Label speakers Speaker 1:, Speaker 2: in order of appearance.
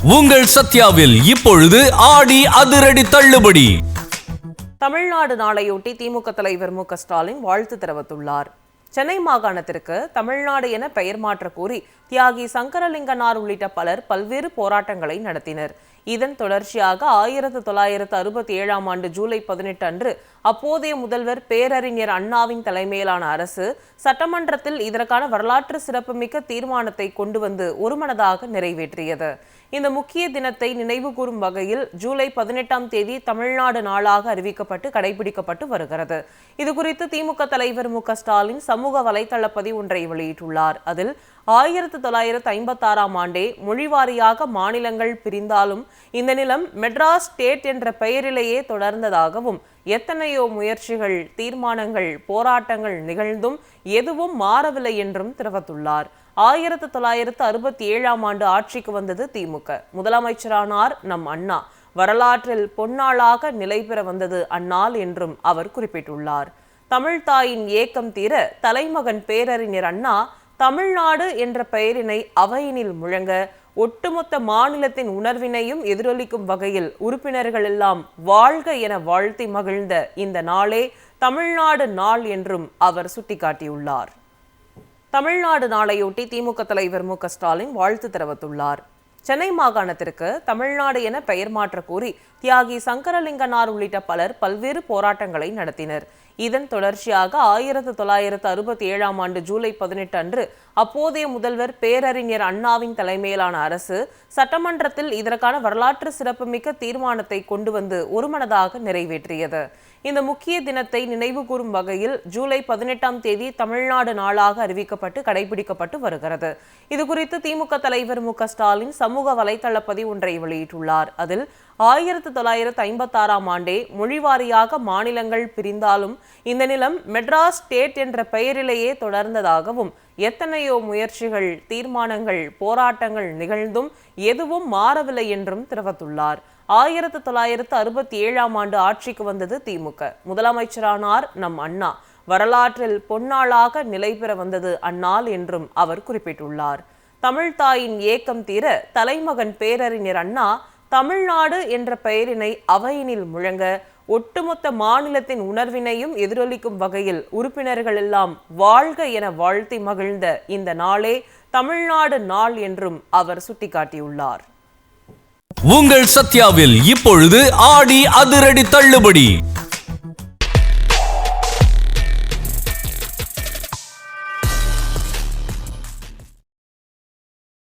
Speaker 1: உங்கள் சத்யாவில் இப்பொழுது ஆடி அதிரடி தள்ளுபடி.
Speaker 2: தமிழ்நாடு நாளையொட்டி திமுக தலைவர் மு க ஸ்டாலின் வாழ்த்து தெரிவித்துள்ளார். சென்னை மாகாணத்திற்கு தமிழ்நாடு என பெயர் மாற்ற கோரி தியாகி சங்கரலிங்கனார் உள்ளிட்ட பலர் பல்வேறு போராட்டங்களை நடத்தினர். இதன் தொடர்ச்சியாக 1967ஆம் ஆண்டு ஜூலை 18 அன்று அப்போதைய முதல்வர் பேரறிஞர் அண்ணாவின் தலைமையிலான அரசு சட்டமன்றத்தில் இதற்கான வரலாற்று சிறப்புமிக்க தீர்மானத்தை கொண்டு வந்து ஒருமனதாக நிறைவேற்றியது. இந்த முக்கிய தினத்தை நினைவு கூறும் வகையில் ஜூலை 18ஆம் தேதி தமிழ்நாடு நாளாக அறிவிக்கப்பட்டு கடைபிடிக்கப்பட்டு வருகிறது. இதுகுறித்து திமுக தலைவர் மு க ஸ்டாலின் சமூக வலைதள பதிவு ஒன்றை வெளியிட்டுள்ளார். அதில் 1956ஆம் ஆண்டே மொழிவாரியாக மாநிலங்கள் பிரிந்தாலும் இந்த நிலம் மெட்ராஸ் ஸ்டேட் என்ற பெயரிலேயே தொடர்ந்ததாகவும், எத்தனையோ முயற்சிகள், தீர்மானங்கள், போராட்டங்கள் நிகழ்ந்தும் எதுவும் மாறவில்லை என்றும் தெரிவித்துள்ளார். 1967ஆம் ஆண்டு ஆட்சிக்கு வந்தது திமுக. முதலமைச்சரானார் நம் அண்ணா. வரலாற்றில் பொன்னாளாக நிலை பெற வந்தது அந்நாள் என்றும் அவர் குறிப்பிட்டுள்ளார். தமிழ்தாயின் ஏக்கம் தீர தலைமகன் பேரறிஞர் அண்ணா தமிழ்நாடு என்ற பெயரினை அவையினில் முழங்க ஒட்டுமொத்த மாநிலத்தின் உணர்வினையும் எதிரொலிக்கும் வகையில் உறுப்பினர்கள் எல்லாம் வாழ்க என வாழ்த்தி மகிழ்ந்த இந்த நாளே தமிழ்நாடு நாள் என்றும் அவர் சுட்டிக்காட்டியுள்ளார். தமிழ்நாடு நாளையொட்டி திமுக தலைவர் மு க ஸ்டாலின் வாழ்த்து தெரிவித்துள்ளார். சென்னை மாகாணத்திற்கு தமிழ்நாடு என பெயர் மாற்ற கோரி தியாகி சங்கரலிங்கனார் உள்ளிட்ட பலர் பல்வேறு போராட்டங்களை நடத்தினர். இதன் தொடர்ச்சியாக 1967ஆம் ஆண்டு ஜூலை 18 அன்று அப்போதைய முதல்வர் பேரறிஞர் அண்ணாவின் தலைமையிலான அரசு சட்டமன்றத்தில் இதற்கான வரலாற்று சிறப்புமிக்க தீர்மானத்தை கொண்டு வந்து ஒருமனதாக நிறைவேற்றியது. இந்த முக்கிய தினத்தை நினைவு கூறும் வகையில் ஜூலை 18ஆம் தேதி தமிழ்நாடு நாளாக அறிவிக்கப்பட்டு கடைபிடிக்கப்பட்டு வருகிறது. இதுகுறித்து திமுக தலைவர் மு க ஸ்டாலின் சமூக வலைதள பதிவு ஒன்றை வெளியிட்டுள்ளார். அதில் 1956ஆம் ஆண்டே மொழிவாரியாக மாநிலங்கள் பிரிந்தாலும் இந்த நிலம் மெட்ராஸ் ஸ்டேட் என்ற பெயரிலேயே தொடர்ந்ததாகவும், எத்தனையோ முயற்சிகள், தீர்மானங்கள், போராட்டங்கள் நிகழ்ந்தும் எதுவும் மாறவில்லை என்றும் தெரிவித்துள்ளார். 1967ஆம் ஆண்டு ஆட்சிக்கு வந்தது திமுக. முதலமைச்சரானார் நம் அண்ணா. வரலாற்றில் பொன்னாளாக நிலை பெற வந்தது அந்நாள் என்றும் அவர் குறிப்பிட்டுள்ளார். தமிழ்தாயின் ஏக்கம் தீர தலைமகன் பேரறிஞர் அண்ணா தமிழ்நாடு என்ற பெயரினை அவையினில் முழங்க ஒட்டுமொத்த மாநிலத்தின் உணர்வினையும் எதிரொலிக்கும் வகையில் உறுப்பினர்கள் எல்லாம் வாழ்க என வாழ்த்தி மகிழ்ந்த இந்த நாளே தமிழ்நாடு நாள் என்றும் அவர் சுட்டிக்காட்டியுள்ளார்.
Speaker 1: உங்கள் சத்யாவில் இப்பொழுது ஆடி அதிரடி தள்ளுபடி.